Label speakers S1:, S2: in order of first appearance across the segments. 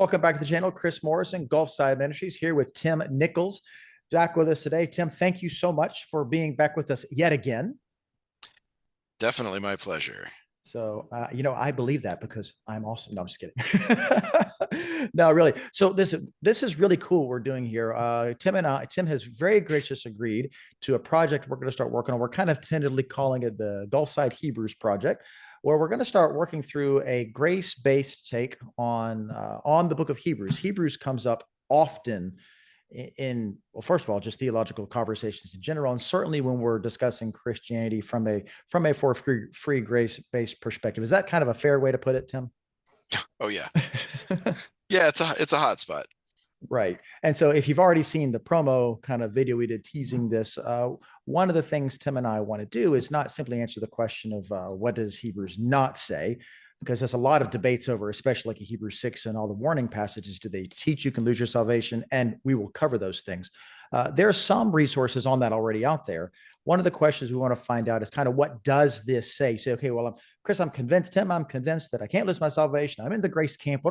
S1: Welcome back to the channel. Chris Morrison, Gulfside Ministries, here with Tim Nichols. Back with us today. Tim, thank you so much for being back with us yet again.
S2: Definitely my pleasure.
S1: So, I believe that because I'm awesome. No, I'm just kidding. No, really. So this is really cool what we're doing here. Tim has very graciously agreed to a project we're going to start working on. We're kind of tentatively calling it the Gulfside Hebrews Project, where we're going to start working through a grace-based take on the book of Hebrews. Hebrews comes up often in, well, first of all, just theological conversations in general, and certainly when we're discussing Christianity from a for free grace based perspective. Is that kind of a fair way to put it, Tim?
S2: Oh yeah. Yeah, it's a hot spot.
S1: Right. And so if you've already seen the promo kind of video we did teasing this, one of the things Tim and I want to do is not simply answer the question of what does Hebrews not say, because there's a lot of debates over, especially like Hebrews 6 and all the warning passages. Do they teach you can lose your salvation? And we will cover those things. There are some resources on that already out there. One of the questions we want to find out is kind of what does this say? Say, okay, well, Chris, I'm convinced, Tim, I'm convinced that I can't lose my salvation. I'm in the grace camp.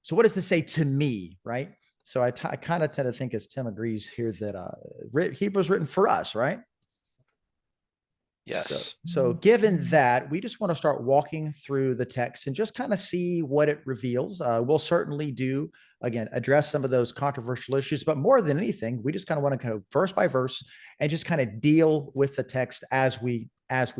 S1: So what does this say to me, right? So I kind of tend to think, as Tim agrees here, that Hebrews written for us, right?
S2: Yes.
S1: So given that, we just want to start walking through the text and just kind of see what it reveals. We'll certainly again, address some of those controversial issues, but more than anything, we just kind of want to go verse by verse and just kind of deal with the text as we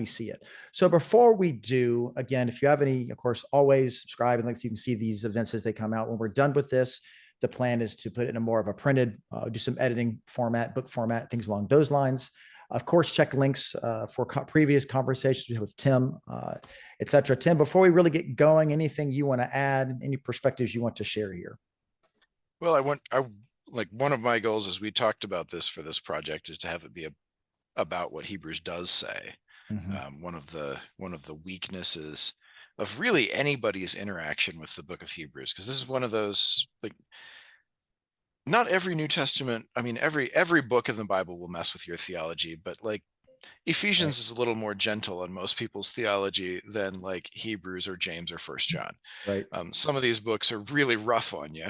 S1: see it. So before we do, again, if you have any, of course, always subscribe and links. You can see these events as they come out. When we're done with this, the plan is to put it in a more of a printed, do some editing format, book format, things along those lines. Of course, check links for previous conversations with Tim, et cetera. Tim, before we really get going, anything you want to add, any perspectives you want to share here?
S2: Well, I like one of my goals as we talked about this for this project is to have it be about what Hebrews does say. Mm-hmm. One of the weaknesses of really anybody's interaction with the book of Hebrews, because this is one of those, like, not every New Testament, I mean, every book in the Bible will mess with your theology, but like Ephesians is a little more gentle on most people's theology than like Hebrews or James or First John.
S1: Right.
S2: Some of these books are really rough on you.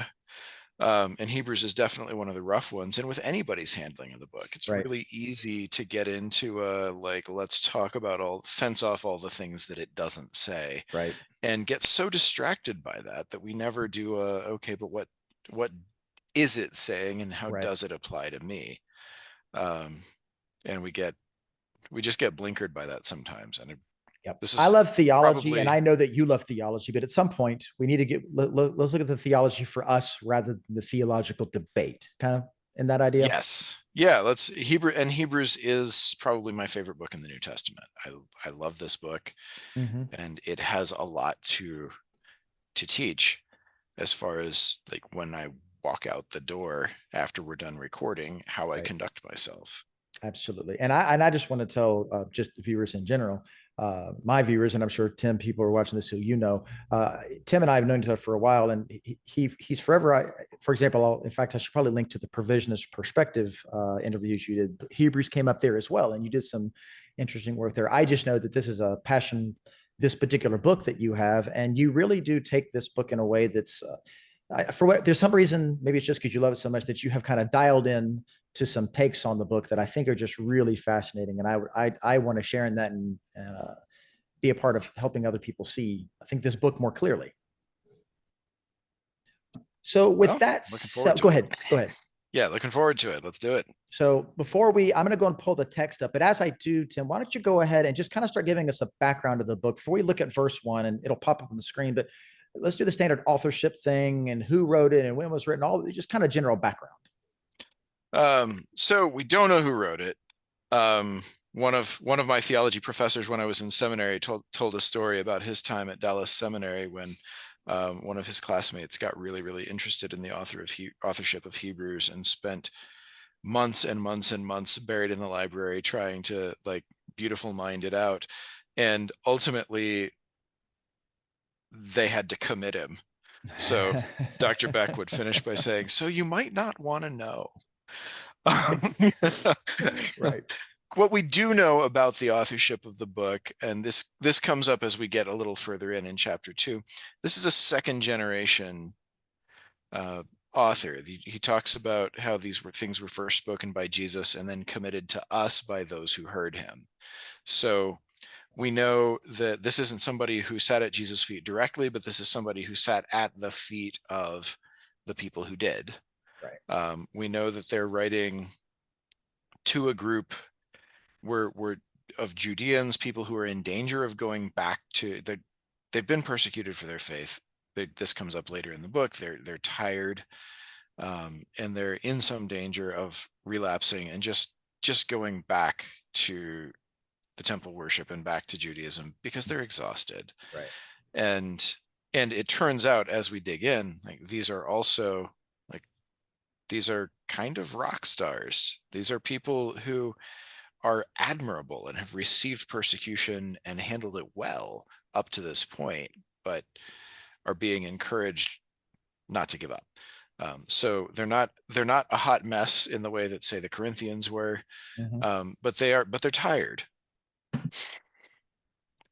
S2: And Hebrews is definitely one of the rough ones. And with anybody's handling of the book, it's really easy to get into like, let's talk about fence off all the things that it doesn't say.
S1: Right.
S2: And get so distracted by that we never do okay, but what is it saying and how does it apply to me? And we just get blinkered by that sometimes. And
S1: yep. I love theology, and I know that you love theology, but at some point we need to let's look at the theology for us rather than the theological debate, kind of in that idea.
S2: Yes. Yeah. Hebrews is probably my favorite book in the New Testament. I love this book, mm-hmm. and it has a lot to teach as far as like when I walk out the door after we're done recording, how I conduct myself.
S1: Absolutely. And I just want to tell just viewers in general, my viewers, and I'm sure Tim, people are watching this who Tim and I have known each other for a while, and he's forever. For example, in fact, I should probably link to the Provisionist Perspective interviews you did. Hebrews came up there as well, and you did some interesting work there. I just know that this is a passion, this particular book that you have, and you really do take this book in a way that's there's some reason, maybe it's just because you love it so much, that you have kind of dialed in to some takes on the book that I think are just really fascinating. And I want to share in that and be a part of helping other people see, I think, this book more clearly. So with that, go ahead.
S2: Yeah, looking forward to it. Let's do it.
S1: So I'm going to go and pull the text up. But as I do, Tim, why don't you go ahead and just kind of start giving us a background of the book before we look at verse 1, and it'll pop up on the screen. But let's do the standard authorship thing and who wrote it and when it was written, all just kind of general background.
S2: So we don't know who wrote it. One of my theology professors when I was in seminary told a story about his time at Dallas Seminary when one of his classmates got really interested in the authorship of Hebrews and spent months and months and months buried in the library trying to like beautiful mind it out, and ultimately they had to commit him. So Dr. Beck would finish by saying, so you might not want to know.
S1: Right.
S2: What we do know about the authorship of the book, and this comes up as we get a little further in chapter 2, this is a second generation uh, author. He talks about how these were things were first spoken by Jesus and then committed to us by those who heard him. So we know that this isn't somebody who sat at Jesus' feet directly, but this is somebody who sat at the feet of the people who did.
S1: Right.
S2: We know that they're writing to a group were of Judeans, people who are in danger of going back to they've been persecuted for their faith. This comes up later in the book. They're tired, and they're in some danger of relapsing and just going back to the temple worship and back to Judaism because they're exhausted.
S1: Right.
S2: And it turns out as we dig in, like these are also like these are kind of rock stars. These are people who are admirable and have received persecution and handled it well up to this point, but are being encouraged not to give up. So they're not a hot mess in the way that say the Corinthians were,
S1: Mm-hmm.
S2: but they're tired,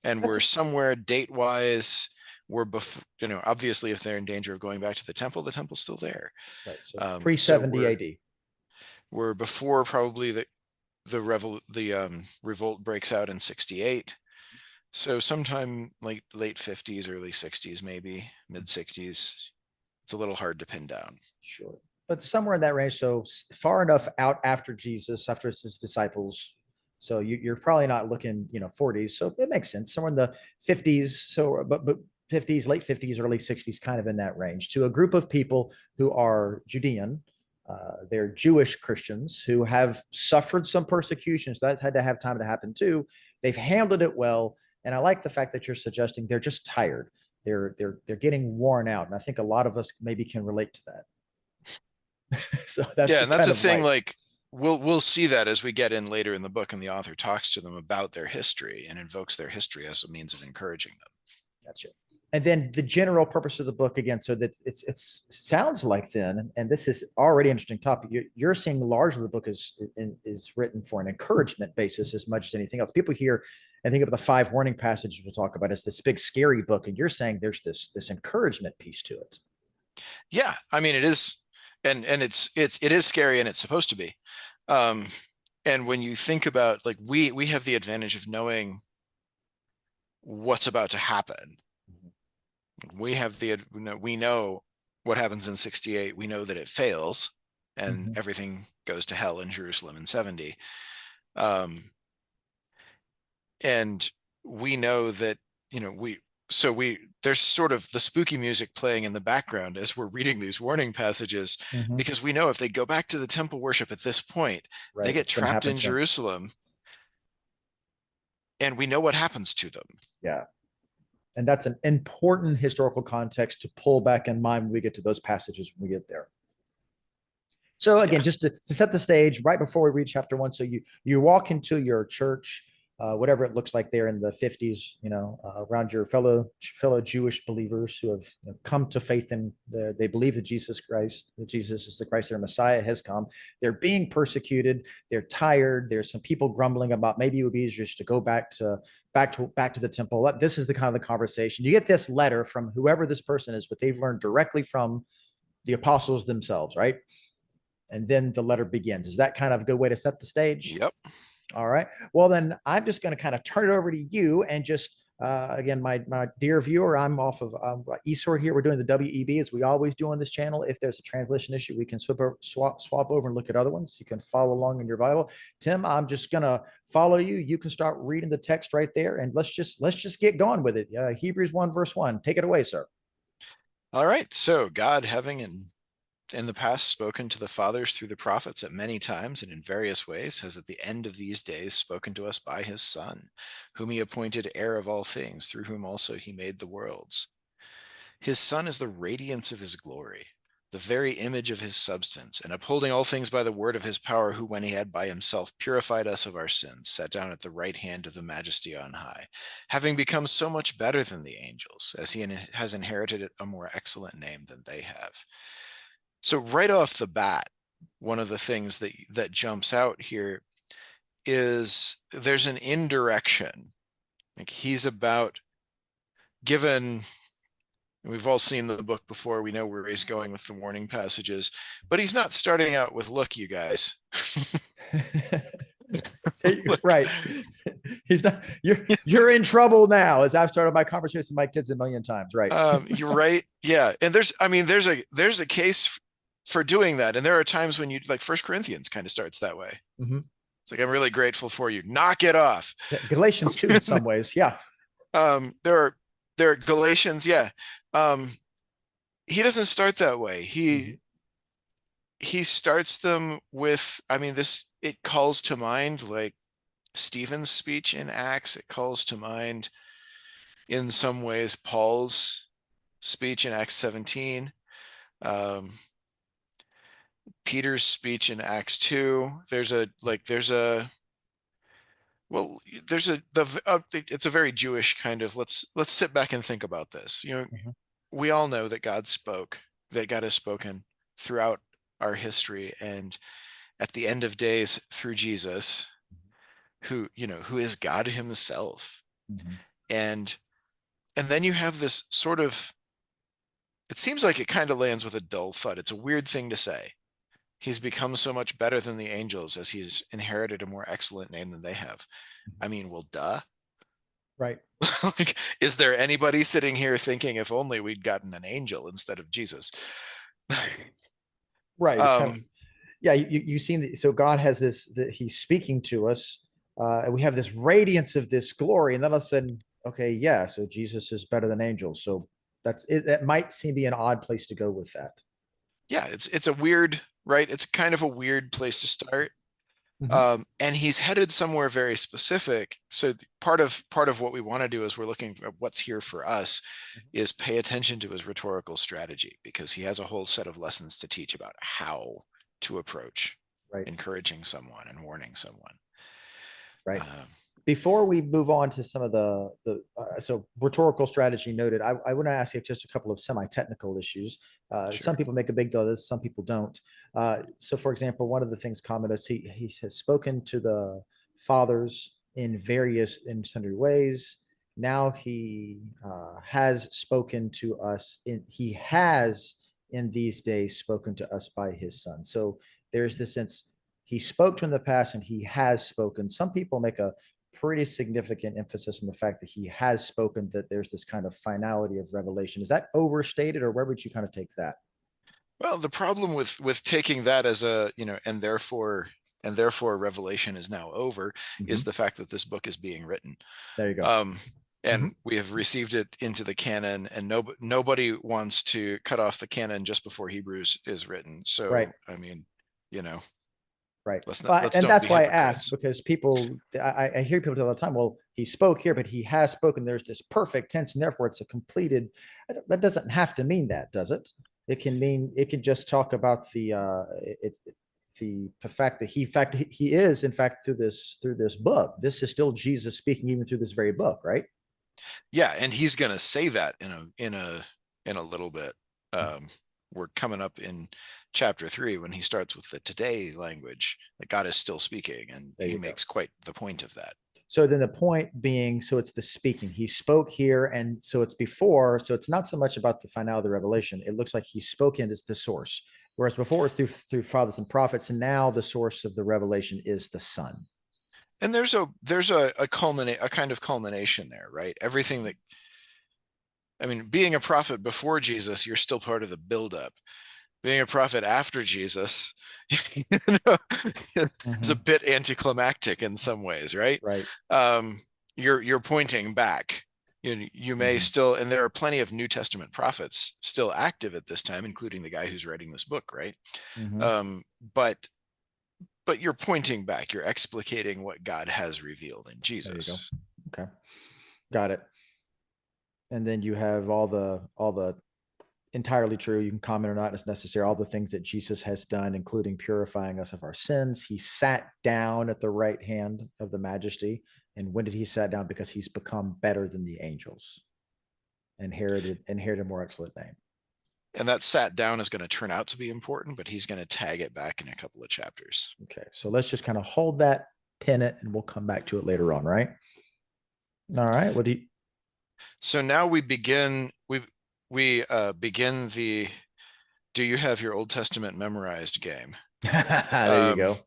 S2: and
S1: That's
S2: we're somewhere date wise. We're before, obviously if they're in danger of going back to the temple's still there.
S1: right. So pre
S2: So
S1: 70 AD.
S2: we're before probably the revolt breaks out in 68. So sometime like late 50s, early 60s, maybe mid 60s. It's a little hard to pin down.
S1: Sure. But somewhere in that range. So far enough out after Jesus, after his disciples. So you're probably not looking, 40s. So it makes sense. Somewhere in the 50s. So, but 50s, late 50s, early 60s, kind of in that range to a group of people who are Judean. They're Jewish Christians who have suffered some persecutions. So that's had to have time to happen too. They've handled it well. And I like the fact that you're suggesting they're just tired. They're getting worn out. And I think a lot of us maybe can relate to that. So that's
S2: Yeah, and
S1: just
S2: that's
S1: kind
S2: the
S1: of
S2: thing.
S1: life.
S2: Like we'll see that as we get in later in the book, and the author talks to them about their history and invokes their history as a means of encouraging them.
S1: Gotcha. And then the general purpose of the book again. So that it's sounds like then, and this is already an interesting topic. You're seeing largely the book is written for an encouragement basis as much as anything else. People hear and think of the 5 warning passages we'll talk about as this big scary book, and you're saying there's this encouragement piece to it.
S2: Yeah, I mean it is, and it is scary, and it's supposed to be. Um, and when you think about like we have the advantage of knowing what's about to happen. We have we know what happens in 68. We know that it fails and
S1: Mm-hmm.
S2: everything goes to hell in Jerusalem in 70. Um, and we know that, there's sort of the spooky music playing in the background as we're reading these warning passages,
S1: Mm-hmm.
S2: because we know if they go back to the temple worship at this point, they
S1: Right.
S2: get
S1: What's going to
S2: trapped
S1: happen
S2: in
S1: to them?
S2: Jerusalem, and we know what happens to them.
S1: Yeah. And that's an important historical context to pull back in mind when we get to those passages when we get there. So
S2: Yeah.
S1: again, just to set the stage right before we read chapter 1. So you walk into your church, whatever it looks like there in the 50s, around your fellow Jewish believers who have come to faith in they believe that Jesus is the Christ, their Messiah has come. They're being persecuted. They're tired. There's some people grumbling about maybe it would be easier just to go back to the temple. This is the kind of the conversation. You get this letter from whoever this person is, but they've learned directly from the apostles themselves, right? And then the letter begins. Is that kind of a good way to set the stage?
S2: Yep.
S1: All right. Well, then I'm just going to kind of turn it over to you and just again, my dear viewer, I'm off of eSword here. We're doing the WEB as we always do on this channel. If there's a translation issue, we can swap over and look at other ones. You can follow along in your Bible. Tim, I'm just going to follow you. You can start reading the text right there, and let's just get going with it. Hebrews 1 verse 1. Take it away, sir.
S2: All right. So God, having in the past spoken to the fathers through the prophets at many times and in various ways, has at the end of these days spoken to us by his Son, whom he appointed heir of all things, through whom also he made the worlds. His Son is the radiance of his glory, the very image of his substance, and upholding all things by the word of his power, who, when he had by himself purified us of our sins, sat down at the right hand of the majesty on high, having become so much better than the angels, as he has inherited a more excellent name than they have. So right off the bat, one of the things that jumps out here is there's an indirection. Like, he's about, given, And we've all seen the book before. We know where he's going with the warning passages, but he's not starting out with, look, you guys. Look,
S1: Right. He's not, you're in trouble now, as I've started my conversation with my kids a million times. Right.
S2: you're right. Yeah. And there's a case for doing that. And there are times when you, like, First Corinthians kind of starts that way.
S1: Mhm.
S2: It's like, I'm really grateful for you. Knock it off.
S1: Yeah, Galatians too, in some ways. Yeah.
S2: There are Galatians. Yeah. Um, he doesn't start that way.
S1: Mhm.
S2: He starts them with, I mean, it calls to mind like Stephen's speech in Acts. It calls to mind in some ways Paul's speech in Acts 17. Um, Peter's speech in Acts 2. Well, it's a very Jewish kind of, let's sit back and think about this.
S1: Mhm.
S2: We all know that God has spoken throughout our history, and at the end of days through Jesus, who is God himself.
S1: Mhm.
S2: And then you have this sort of, it seems like it kind of lands with a dull thud. It's a weird thing to say. He's become so much better than the angels as he's inherited a more excellent name than they have. I mean, well, duh.
S1: Right.
S2: Like, is there anybody sitting here thinking, if only we'd gotten an angel instead of Jesus?
S1: Right. It's kind of,
S2: um,
S1: yeah, you seen the, so God has this that he's speaking to us, and we have this radiance of this glory, and then all of a sudden, okay, yeah, so Jesus is better than angels. So that's it. That might seem to be an odd place to go with that.
S2: yeah, it's a weird, right? It's kind of a weird place to start.
S1: Mhm.
S2: And he's headed somewhere very specific. So part of what we want to do is we're looking at what's here for us is pay attention to his rhetorical strategy, because he has a whole set of lessons to teach about how to approach
S1: Right.
S2: encouraging someone and warning someone.
S1: Right.
S2: Um,
S1: Before we move on to some of so rhetorical strategy noted, I want to ask you just a couple of semi-technical issues. Some
S2: sure.
S1: people make a big deal of this, some people don't. So, for example, one of the things common is he has spoken to the fathers in sundry ways. Now he has spoken to us he has in these days spoken to us by his son. So there's this sense he spoke to in the past and he has spoken. Some people make a pretty significant emphasis on the fact that he has spoken, that there's this kind of finality of revelation. Is that overstated, or where would you kind of take that?
S2: Well, the problem with taking that as a, and therefore revelation is now over,
S1: Mm-hmm.
S2: is the fact that this book is being written.
S1: There you go.
S2: Um,
S1: Mm-hmm.
S2: and we have received it into the canon, and nobody wants to cut off the canon just before Hebrews is written.
S1: Right.
S2: So, I mean, you know,
S1: Right.
S2: let's not,
S1: Well,
S2: let's
S1: and
S2: don't
S1: that's
S2: be
S1: why I asked,
S2: hypocrites.
S1: because people, I hear people tell all the time, well, he spoke here, but he has spoken. There's this perfect tense, and therefore it's a completed. That doesn't have to mean that, does it? It can mean, it can just talk about it's the fact that he is in fact through this book. This is still Jesus speaking even through this very book, right?
S2: Yeah, and he's going to say that in a little bit. Um, we're coming up in chapter 3 when he starts with the today language, that God is still speaking, and
S1: There
S2: he
S1: you go.
S2: makes quite the point of that.
S1: So then the point being, so it's the speaking. He spoke here, and so it's before. So it's not so much about the finality of the revelation. It looks like he spoke in as the source, whereas before it's through fathers and prophets, and now the source of the revelation is the Son.
S2: And there's a kind of culmination there, right? Everything that, I mean, being a prophet before Jesus, you're still part of the buildup. Being a prophet after Jesus, you know, is a
S1: Mm-hmm.
S2: bit anticlimactic in some ways, right?
S1: Right.
S2: Um, you're pointing back. You may
S1: Mm-hmm.
S2: still, and there are plenty of New Testament prophets still active at this time, including the guy who's writing this book, right?
S1: Mm-hmm.
S2: Um, but you're pointing back. You're explicating what God has revealed in
S1: There you go.
S2: Jesus.
S1: Okay, got it. And then you have all the entirely true. You can comment or not as necessary. All the things that Jesus has done, including purifying us of our sins. He sat down at the right hand of the majesty. And when did he sat down? Because he's become better than the angels, inherited a more excellent name.
S2: And that sat down is going to turn out to be important, but he's going to tag it back in a couple of chapters.
S1: Okay, so let's just kind of hold that, pin it, and we'll come back to it later on, right? All right. What do you?
S2: So now we begin. we begin the "Do you have your Old Testament memorized" game.
S1: There you
S2: Um,
S1: go.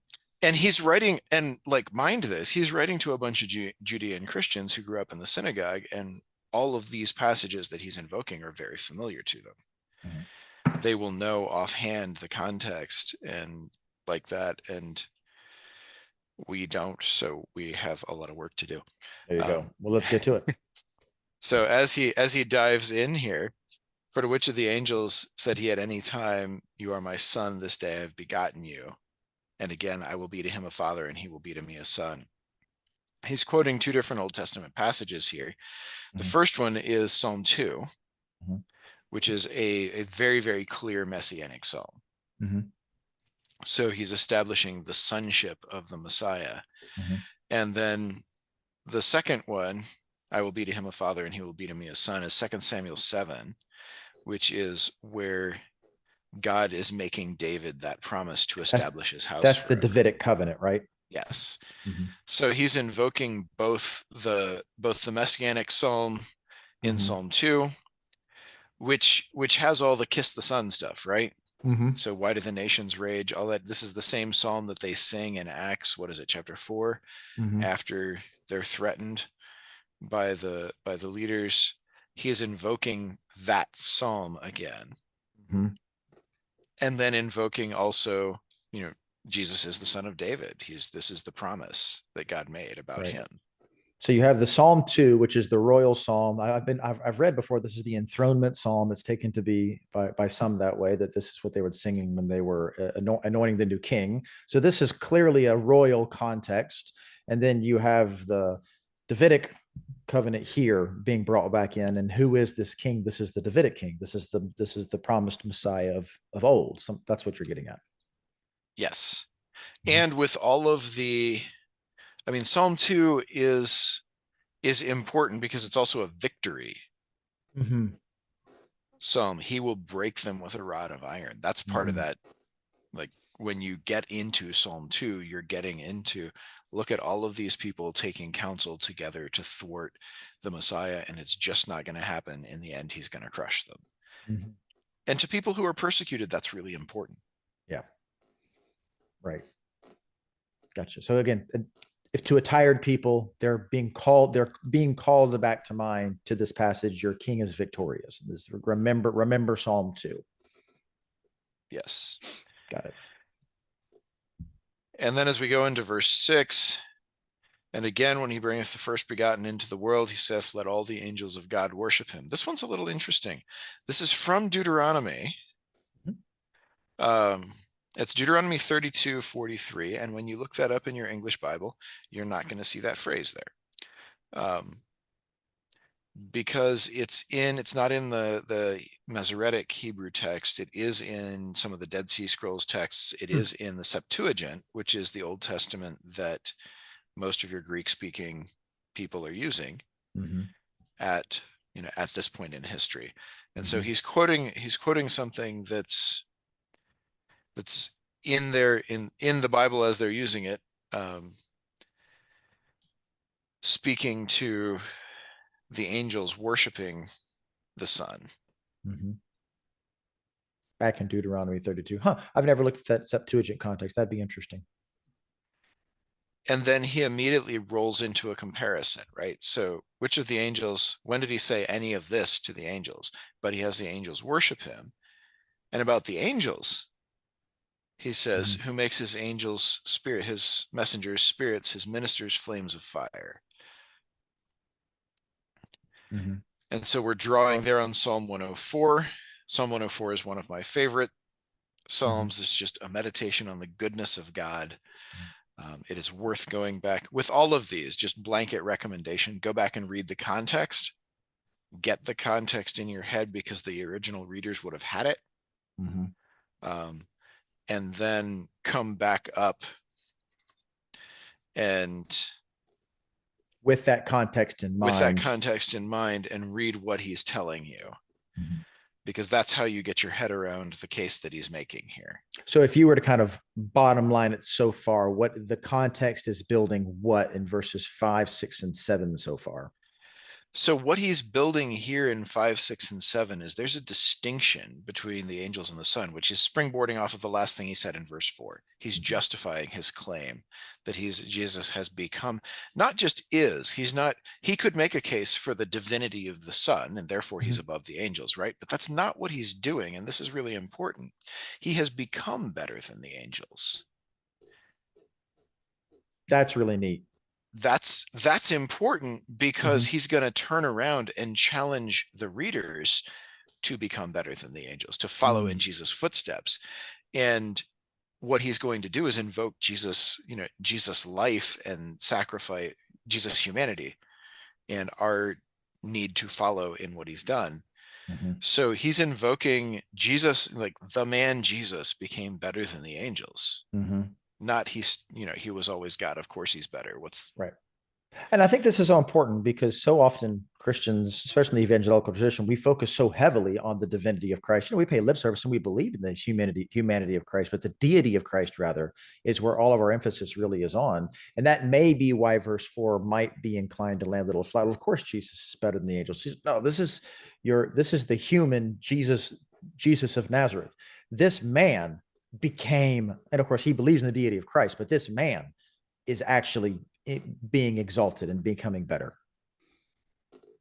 S2: and he's writing, and like, mind this, he's writing to a bunch of Judean Christians who grew up in the synagogue, and all of these passages that he's invoking are very familiar to them.
S1: Mhm.
S2: They will know offhand the context and like that, and we don't, so we have a lot of work to do.
S1: There you go.
S2: Um,
S1: Well, let's get to it.
S2: so as he dives in here, for to which of the angels said he at any time, "You are my son, this day I have begotten you. And again, I will be to him a father, and he will be to me a son." He's quoting two different Old Testament passages here. The
S1: Mhm.
S2: first one is Psalm 2,
S1: Mhm.
S2: which is a very, very clear messianic psalm.
S1: Mhm.
S2: So he's establishing the sonship of the Messiah.
S1: Mhm.
S2: And then the second one, "I will be to him a father, and he will be to me a son," is 2 Samuel 7, which is where God is making David that promise to
S1: That's
S2: establish his house
S1: that's the
S2: forever.
S1: Davidic covenant, right?
S2: Yes.
S1: Mhm.
S2: So he's invoking both the messianic psalm in
S1: Mhm.
S2: Psalm 2, which has all the kiss the son stuff, right?
S1: Mhm.
S2: So why do the nations rage? All that. This is the same psalm that they sing in Acts, what is it, chapter 4,
S1: Mhm.
S2: after they're threatened by the leaders. He is invoking that psalm again.
S1: Mhm.
S2: And then invoking also, Jesus is the son of David. This is the promise that God made about
S1: Right.
S2: him.
S1: So you have the Psalm 2, which is the royal psalm. I've read before. This is the enthronement psalm. It's taken to be by some that way, that this is what they were singing when they were anointing the new king. So this is clearly a royal context. And then you have the Davidic covenant here being brought back in. And who is this king? This is the Davidic king. This is the promised Messiah of old. That's what you're getting at.
S2: Yes.
S1: Mhm.
S2: And with all of Psalm 2 is important because it's also a victory
S1: Mhm.
S2: psalm. He will break them with a rod of iron. That's part of
S1: Mhm.
S2: that. Like, when you get into Psalm 2, you're getting into, look at all of these people taking counsel together to thwart the Messiah, and it's just not going to happen. In the end, he's going to crush them.
S1: Mhm.
S2: And to people who are persecuted, that's really important.
S1: Yeah. Right. Gotcha. So again, if to a tired people, they're being called back to mind to this passage. Your king is victorious. This remember Psalm 2.
S2: Yes.
S1: Got it.
S2: And then as we go into verse 6, "And again, when he bringeth the first begotten into the world, he saith, Let all the angels of God worship him." This one's a little interesting. This is from Deuteronomy.
S1: Mhm.
S2: Um, it's Deuteronomy 32:43. And when you look that up in your English Bible, you're not going to see that phrase there. Because it's not in the Masoretic Hebrew text. It is in some of the Dead Sea Scrolls texts. It
S1: Hmm.
S2: is in the Septuagint, which is the Old Testament that most of your Greek speaking people are using
S1: Mhm.
S2: at at this point in history. And so
S1: Mhm.
S2: he's quoting something that's in there in the Bible as they're using it, um, speaking to the angels worshiping the Son.
S1: Mhm. Back in Deuteronomy 32. Huh. I've never looked at that Septuagint context. That'd be interesting.
S2: And then he immediately rolls into a comparison, right? So which of the angels, when did he say any of this to the angels? But he has the angels worship him. And about the angels, he says,
S1: Mhm.
S2: who makes his angels spirit, his messengers spirits, his ministers flames of fire.
S1: Mhm.
S2: And so we're drawing there on Psalm 104. Psalm 104 is one of my favorite
S1: Mhm.
S2: Psalms. It's just a meditation on the goodness of God. It is worth going back with all of these, just blanket recommendation. Go back and read the context, get the context in your head because the original readers would have had it.
S1: Mhm.
S2: Um, and then come back up and
S1: With that context in
S2: with that
S1: mind.
S2: context in mind and read what he's telling you,
S1: Mhm.
S2: because that's how you get your head around the case that he's making here.
S1: So if you were to kind of bottom line it so far, what the context is building what in verses 5, 6, and 7 so far?
S2: So what he's building here in 5, 6, and 7 is there's a distinction between the angels and the Son, which is springboarding off of the last thing he said in verse 4. He's
S1: Mhm.
S2: justifying his claim that Jesus has become, not just is, he could make a case for the divinity of the Son, and therefore he's
S1: Mhm.
S2: above the angels, right? But that's not what he's doing, and this is really important. He has become better than the angels.
S1: That's really neat.
S2: That's important because
S1: Mhm.
S2: he's going to turn around and challenge the readers to become better than the angels, to follow in
S1: Mm.
S2: Jesus' footsteps. And what he's going to do is invoke Jesus, Jesus' life and sacrifice, Jesus' humanity, and our need to follow in what he's done.
S1: Mhm.
S2: So he's invoking Jesus, like the man Jesus became better than the angels.
S1: Mhm.
S2: Not he was always God. Of course he's better. What's
S1: Right. And I think this is so important because so often Christians, especially in the evangelical tradition, we focus so heavily on the divinity of Christ. We pay lip service and we believe in the humanity of Christ, but the deity of Christ rather is where all of our emphasis really is on. And that may be why verse 4 might be inclined to land a little flat. Well, of course, Jesus is better than the angels. No, this is the human Jesus of Nazareth. This man became, and of course, he believes in the deity of Christ, but this man is actually being exalted and becoming better.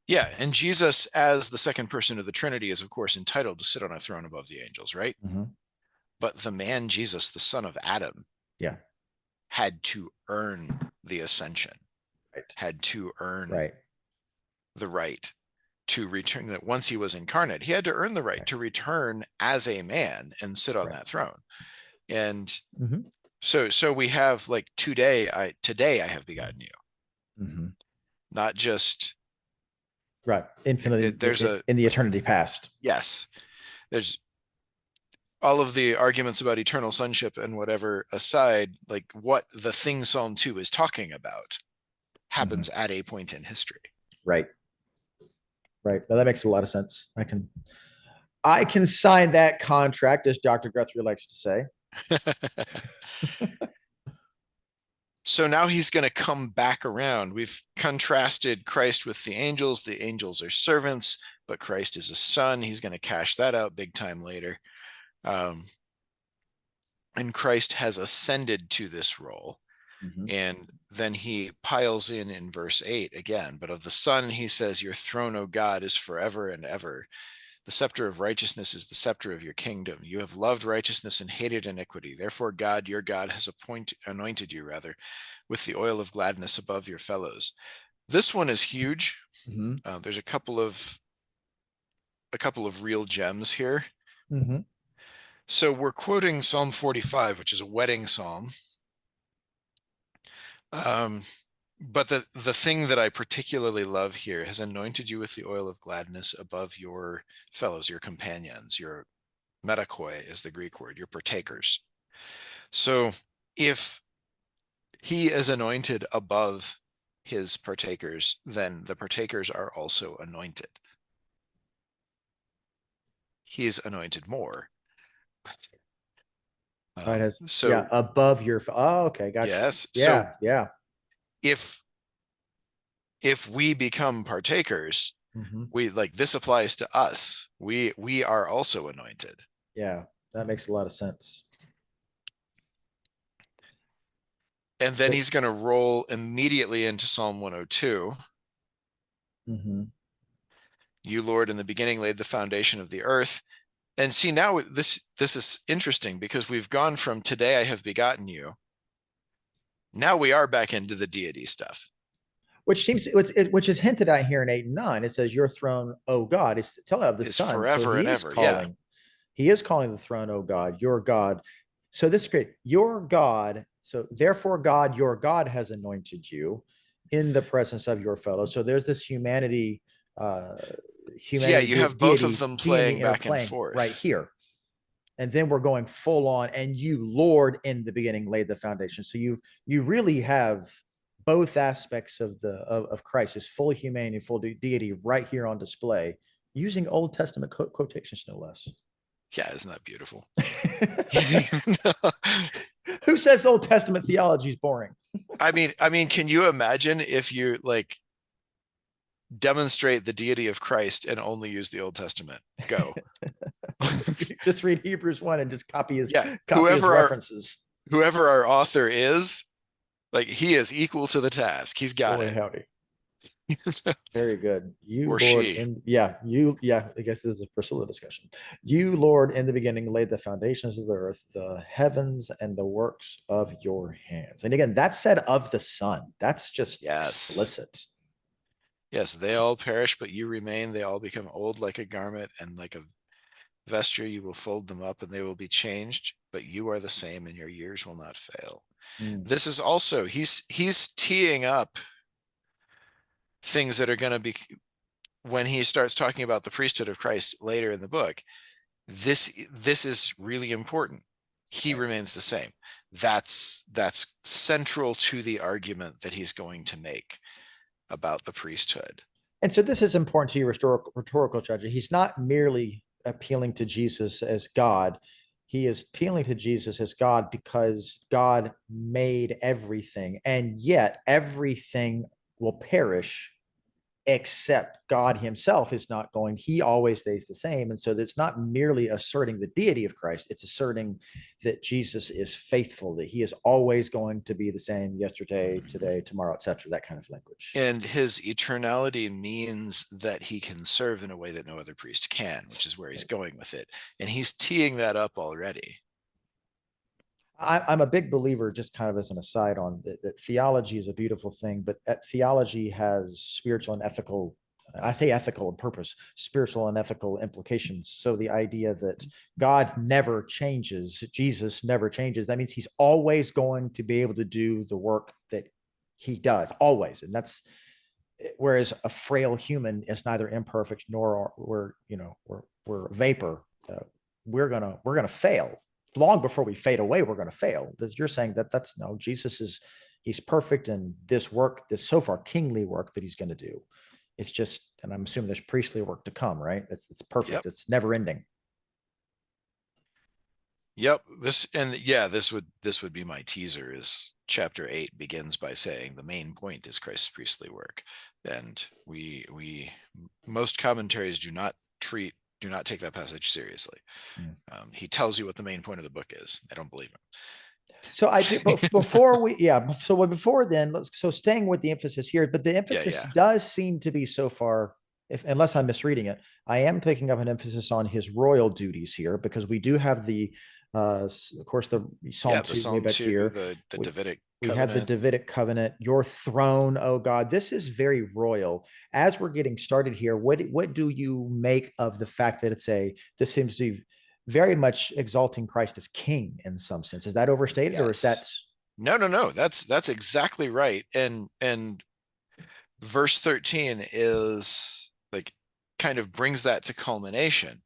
S2: Yeah, and Jesus, as the second person of the Trinity, is of course entitled to sit on a throne above the angels, right?
S1: Mm-hmm.
S2: But the man Jesus, the son of Adam,
S1: Yeah.
S2: had to earn the ascension,
S1: Right.
S2: had to earn
S1: Right.
S2: the right to return. That once he was incarnate, he had to earn the right
S1: Right.
S2: to return as a man and sit on
S1: Right.
S2: that throne. And
S1: Mm-hmm.
S2: so we have like today I have begotten you,
S1: Mm-hmm.
S2: not just
S1: Right. Infinitely
S2: there's a
S1: in the eternity past.
S2: yes, there's all of the arguments about eternal sonship and whatever aside, like what the thing Psalm 2 is talking about
S1: Mm-hmm.
S2: happens at a point in history.
S1: Right. Right. Now that makes a lot of sense. I can sign that contract, as Dr. Guthrie likes to say.
S2: So now he's going to come back around. We've contrasted Christ with the angels. The angels are servants, but Christ is a son. He's going to cash that out big time later. Um, and Christ has ascended to this role.
S1: Mm-hmm.
S2: And then he piles in verse 8 again. But of the Son, he says, your throne, O God, is forever and ever. The scepter of righteousness is the scepter of your kingdom. You have loved righteousness and hated iniquity. Therefore, God, your God, has anointed you rather with the oil of gladness above your fellows. This one is huge.
S1: Mm-hmm.
S2: There's a couple of real gems here.
S1: Mm-hmm.
S2: So we're quoting Psalm 45, which is a wedding psalm. Um, but the thing that I particularly love here has anointed you with the oil of gladness above your fellows, your companions, your metakoi is the Greek word, your partakers. So if he is anointed above his partakers, then the partakers are also anointed. He is anointed more.
S1: Right. Has yeah
S2: So
S1: above your. Oh, okay, gotcha.
S2: yes, so
S1: Yeah. Yeah.
S2: if we become partakers,
S1: Mm-hmm.
S2: we like this applies to us. We are also anointed.
S1: Yeah. That makes a lot of sense.
S2: And then
S1: So.
S2: he's going to roll immediately into Psalm 102.
S1: Mm-hmm.
S2: You, Lord, in the beginning laid the foundation of the earth. And see, now this is interesting because we've gone from today I have begotten you. Now we are back into the deity stuff.
S1: Which is hinted at here in 8 and 9. It says, "Your throne, O God," is telling of the
S2: Is
S1: Son. So
S2: forever and ever. Yeah.
S1: he is calling the throne, "O God, your God." So this is great. Your God. So therefore, God, your God has anointed you in the presence of your fellow. So there's this uh,
S2: So yeah, you have both of them
S1: deity
S2: playing back and
S1: interplaying right
S2: forth.
S1: here. And then we're going full on, and you, Lord, in the beginning laid the foundation. So you really have both aspects of Christ, his full humanity, full deity, right here on display, using Old Testament quotations, no less.
S2: Yeah, isn't that beautiful?
S1: Who says Old Testament theology is boring?
S2: I mean, can you imagine if you like demonstrate the deity of Christ and only use the Old Testament. Go.
S1: Just read Hebrews 1 and just
S2: Yeah.
S1: copy his references.
S2: Whoever our author is, like, he is equal to the task. He's got
S1: Boy,
S2: it.
S1: howdy. Very good. You,
S2: Or
S1: Lord,
S2: she.
S1: I guess this is a Priscilla discussion. You, Lord, in the beginning laid the foundations of the earth, the heavens, and the works of your hands. And again, that's said of the Son. That's just
S2: Yes.
S1: explicit.
S2: Yes, they all perish, but you remain. They all become old like a garment, and like a vesture you will fold them up, and they will be changed, but you are the same, and your years will not fail.
S1: Mm.
S2: This is also, he's teeing up things that are going to be, when he starts talking about the priesthood of Christ later in the book. This is really important. He
S1: Right.
S2: remains the same. That's central to the argument that he's going to make about the priesthood.
S1: And so this is important to your rhetorical strategy. He's not merely appealing to Jesus as God. He is appealing to Jesus as God because God made everything, and yet everything will perish except God himself is not going, he always stays the same. And so it's not merely asserting the deity of Christ, it's asserting that Jesus is faithful, that he is always going to be the same yesterday, today, tomorrow, etc. That kind of language.
S2: And his eternality means that he can serve in a way that no other priest can, which is where he's going with it. And he's teeing that up already.
S1: I'm a big believer, just kind of as an aside, on that theology is a beautiful thing, but that theology has spiritual and ethical. I say ethical on purpose, spiritual and ethical implications. So the idea that God never changes, Jesus never changes, that means he's always going to be able to do the work that he does, always. And that's whereas a frail human is neither imperfect nor we're vapor. We're gonna fail long before we fade away. We're gonna fail. You're saying that's no. Jesus is he's perfect, and this work, this so far kingly work that he's going to do, it's just. And I'm assuming there's priestly work to come, right? It's perfect.
S2: Yep.
S1: It's never ending.
S2: Yep. This would be my teaser. Is chapter 8 begins by saying the main point is Christ's priestly work. And we most commentaries do not take that passage seriously.
S1: Mm.
S2: He tells you what the main point of the book is. I don't believe him.
S1: So I do, but before we, yeah. So before then, so staying with the emphasis here, but the
S2: Yeah,
S1: emphasis
S2: yeah.
S1: does seem to be so far, if unless I'm misreading it, I am picking up an emphasis on his royal duties here because we do have of course, the
S2: Yeah,
S1: Psalm
S2: the
S1: 2 way
S2: Psalm
S1: back
S2: 2,
S1: here.
S2: the
S1: We
S2: Davidic
S1: we had the
S2: covenant.
S1: Davidic covenant, your throne, oh God. This is very royal. As we're getting started here, what do you make of the fact that this seems to be very much exalting Christ as king in some sense? Is that overstated or is that?
S2: Yes. No. That's exactly right. And verse 13 is like kind of brings that to culmination.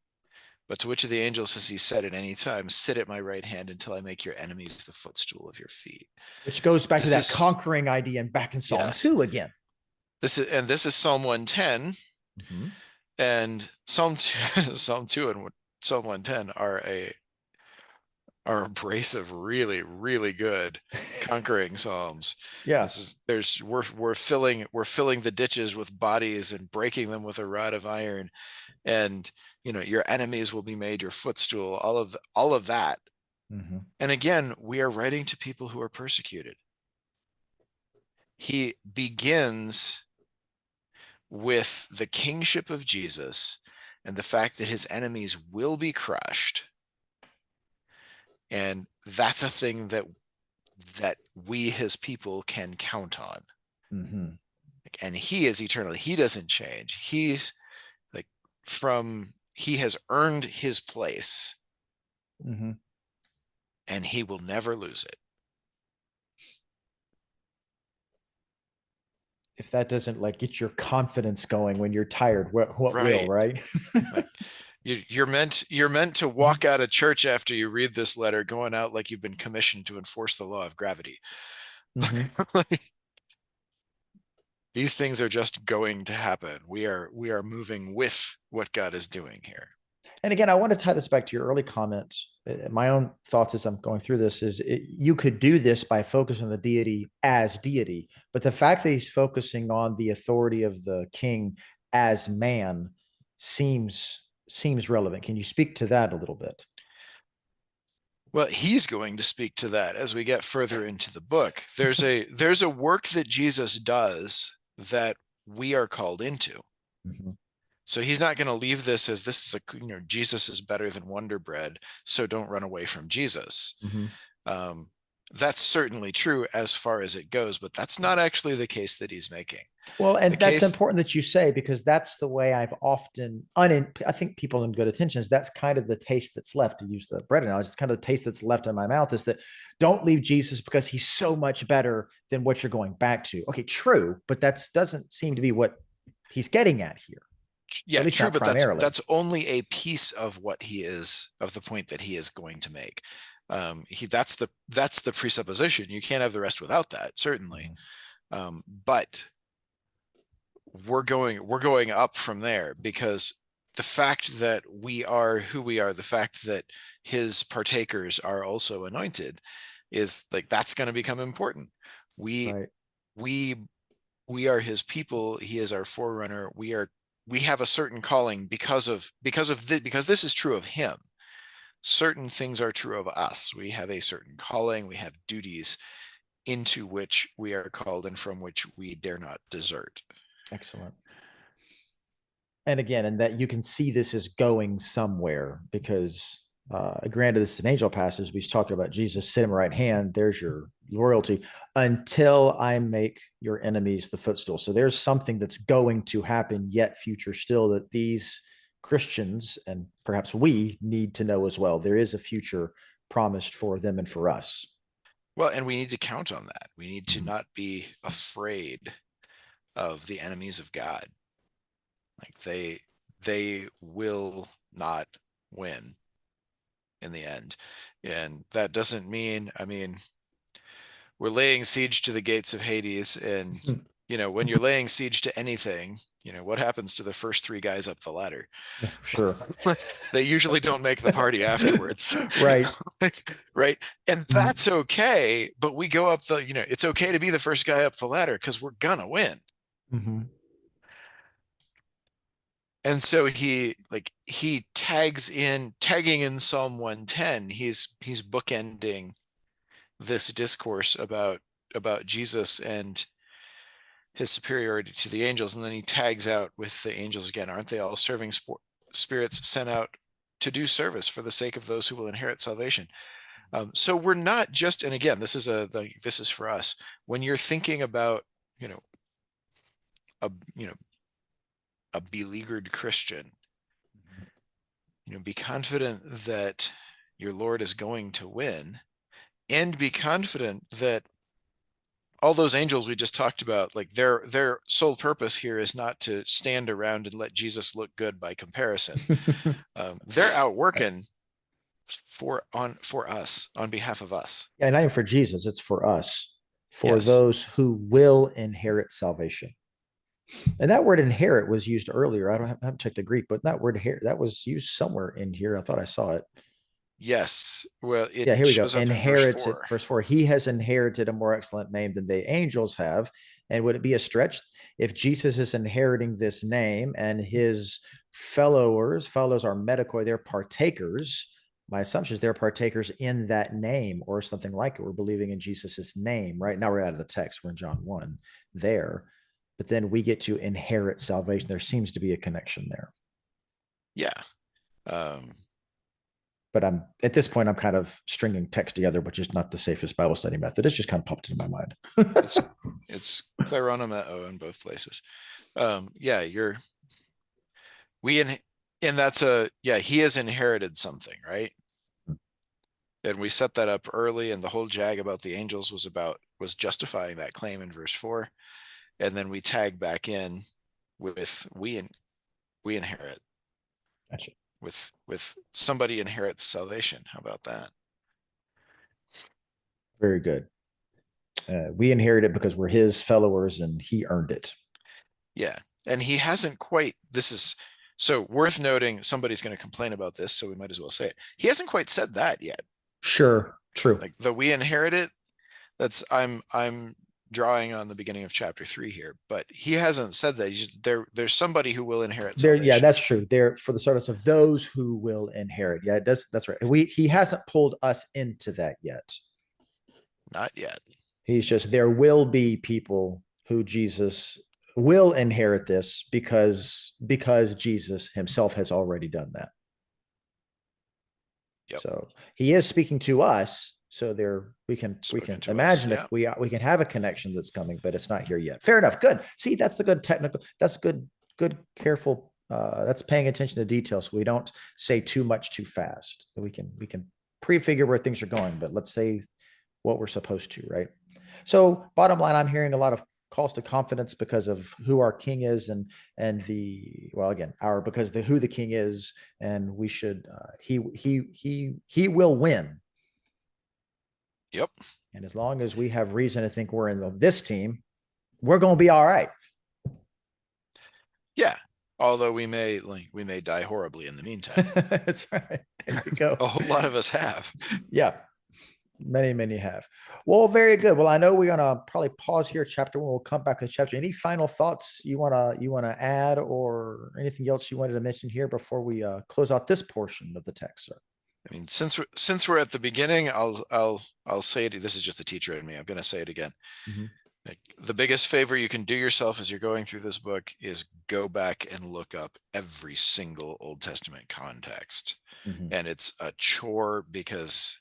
S2: But to which of the angels has he said at any time, sit at my right hand until I make your enemies the footstool of your feet?
S1: Which goes back to
S2: This
S1: that
S2: is
S1: conquering idea and back in Psalm
S2: yes.
S1: 2 again.
S2: This is Psalm 110,
S1: Mm-hmm.
S2: and Psalm 2, Psalm 2 and Psalm 110 are a brace of really, really good conquering psalms.
S1: Yeah.
S2: This is there's we're filling the ditches with bodies and breaking them with a rod of iron, and your enemies will be made your footstool. All of that.
S1: Mm-hmm.
S2: And again, we are writing to people who are persecuted. He begins with the kingship of Jesus and the fact that his enemies will be crushed. And that's a thing that we, his people, can count on.
S1: Mm-hmm.
S2: And he is eternal. He doesn't change. He's like he has earned his place,
S1: Mm-hmm.
S2: and he will never lose it.
S1: If that doesn't like get your confidence going when you're tired, what will,
S2: Right.
S1: right?
S2: Like you're meant to walk out of church after you read this letter going out like you've been commissioned to enforce the law of gravity.
S1: Mm-hmm.
S2: These things are just going to happen. We are moving with what God is doing here.
S1: And again, I want to tie this back to your early comments. My own thoughts as I'm going through this is you could do this by focusing on the deity as deity, but the fact that he's focusing on the authority of the king as man seems relevant. Can you speak to that a little bit?
S2: Well, he's going to speak to that as we get further into the book. There's a work that Jesus does that we are called into.
S1: Mm-hmm.
S2: So he's not going to leave this as this is Jesus is better than Wonder Bread, so don't run away from Jesus.
S1: Mm-hmm.
S2: Um, that's certainly true as far as it goes, but that's not actually the case that he's making.
S1: Well,
S2: The
S1: and that's
S2: case,
S1: important that you say because that's the way I've often, I think people in good intentions, that's kind of the taste that's left, to use the bread analogy. It's kind of the taste that's left in my mouth is that don't leave Jesus because he's so much better than what you're going back to. Okay, true, but that doesn't seem to be what he's getting at here, or
S2: yeah,
S1: at least
S2: true,
S1: not
S2: but that's
S1: primarily.
S2: that's only a piece of what he is, of the point that he is going to make. That's the presupposition. You can't have the rest without that, certainly.
S1: Mhm.
S2: But we're going up from there, because the fact that we are who we are, the fact that his partakers are also anointed, is like that's going to become important. We
S1: Right.
S2: we we are his people. He is our forerunner. We have a certain calling because this is true of him. Certain things are true of us. We have a certain calling. We have duties into which we are called and from which we dare not desert.
S1: Excellent. And again, and that you can see this is going somewhere because granted, this is an angel passage, but he's talking about Jesus, sit him right hand. There's your loyalty until I make your enemies the footstool. So there's something that's going to happen yet future still that these Christians and perhaps we need to know as well. There is a future promised for them and for us.
S2: Well, and we need to count on that. We need to
S1: Mhm.
S2: not be afraid of the enemies of God. Like they will not win in the end. And that doesn't mean, I mean, we're laying siege to the gates of Hades, and when you're laying siege to anything, what happens to the first three guys up the ladder?
S1: Sure.
S2: They usually don't make the party afterwards.
S1: Right.
S2: Right. And
S1: Mhm.
S2: that's okay, but we go up it's okay to be the first guy up the ladder because we're gonna win.
S1: Mhm.
S2: And so he tagging in Psalm 110. He's bookending this discourse about Jesus and his superiority to the angels, and then he tags out with the angels again. Aren't they all serving spirits sent out to do service for the sake of those who will inherit salvation? So we're not just, and again, this is for us. When you're thinking about you know a you know a beleaguered Christian, be confident that your Lord is going to win, and be confident that all those angels we just talked about, like their sole purpose here is not to stand around and let Jesus look good by comparison. They're out working for us, on behalf of us.
S1: Yeah, not even for Jesus, it's for us, for
S2: Yes.
S1: those who will inherit salvation. And that word inherit was used earlier. I haven't checked the Greek, but that word inherit that was used somewhere in here. I thought I saw it.
S2: Yes. Well, it
S1: Yeah, here we go.
S2: shows up in verse
S1: Inherited,
S2: 4.
S1: verse 4. He has inherited a more excellent name than the angels have. And would it be a stretch if Jesus is inheriting this name and his fellows are medicoi, they're partakers? My assumption is they're partakers in that name or something like it. We're believing in Jesus's name. Right now, we're out of the text. We're in John 1 there. But then we get to inherit salvation. There seems to be a connection there.
S2: Yeah. Um,
S1: But I'm at this point, I'm kind of stringing text together, which is not the safest Bible study method. It's just kind of popped into my mind.
S2: it's it's kleronomeo in both places. Yeah, we in and that's he has inherited something, right? And we set that up early, and the whole jag about the angels was justifying that claim in verse 4. And then we tag back in with we inherit,
S1: Gotcha.
S2: with somebody inherits salvation. How about that?
S1: Very good. We inherit it because we're his followers and he earned it.
S2: Yeah. And he hasn't quite, this is So worth noting, somebody's going to complain about this, so we might as well say it. He hasn't quite said that yet.
S1: Sure. True.
S2: Like the we inherit it, that's I'm drawing on the beginning of chapter 3 here, but he hasn't said that. He's just, there's somebody who will inherit
S1: There, yeah,
S2: salvation.
S1: that's true. There for the service of those who will inherit. Yeah, it does. That's right. He hasn't pulled us into that yet.
S2: Not yet.
S1: He's just there will be people who Jesus will inherit this because Jesus himself has already done that.
S2: Yep.
S1: So he is speaking to us. So there we can
S2: Spoken to us.
S1: imagine
S2: Yeah.
S1: if we can have a connection that's coming, but it's not here yet. Fair enough. Good. See, that's the good technical. That's good, careful. That's paying attention to details. So we don't say too much too fast. We can prefigure where things are going, but let's say what we're supposed to, right? So bottom line, I'm hearing a lot of calls to confidence because of who our king is and the well again our because the who the king is, and we should he will win.
S2: Yep.
S1: And as long as we have reason to think we're in this team, we're going to be all right.
S2: Yeah. Although we may die horribly in the meantime.
S1: That's right. There you go.
S2: A whole lot of us have.
S1: Yeah. Many have. Well, very good. Well, I know we're gonna probably pause here, chapter 1. We'll come back to chapter. Any final thoughts you wanna add, or anything else you wanted to mention here before we close out this portion of the text, sir?
S2: I mean, since we're at the beginning, I'll say it. This is just the teacher in me. I'm going to say it again.
S1: Mm-hmm.
S2: Like, the biggest favor you can do yourself as you're going through this book is go back and look up every single Old Testament context.
S1: Mm-hmm.
S2: And it's a chore because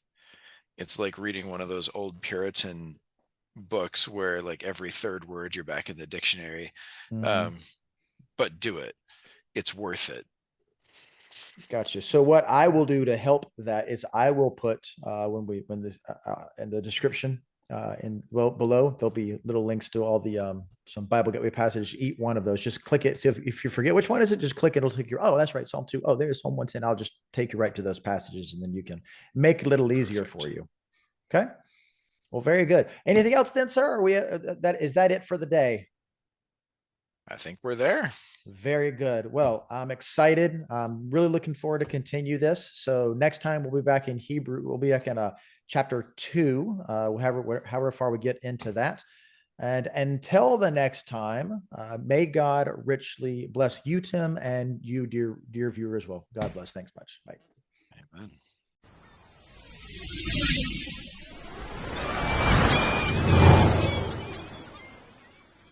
S2: it's like reading one of those old Puritan books where like every third word you're back in the dictionary.
S1: Mm-hmm.
S2: But do it. It's worth it.
S1: Gotcha. So what I will do to help that is I will put when this in the description below there'll be little links to all the some Bible Gateway passages. Eat one of those. Just click it. So if you forget which one is it, just click it. It'll take you. Oh, that's right. Psalm 2. Oh, there's Psalm 110. I'll just take you right to those passages, and then you can make it a little easier
S2: Perfect.
S1: for you. Okay. Well, very good. Anything else then, sir? Are we that is that it for the day?
S2: I think we're there.
S1: Very good. Well, I'm excited. I'm really looking forward to continue this. So next time we'll be back in Hebrew. We'll be back in chapter 2, however far we get into that. And until the next time, may God richly bless you, Tim, and you, dear viewer, as well. God bless. Thanks much. Bye.
S2: Amen.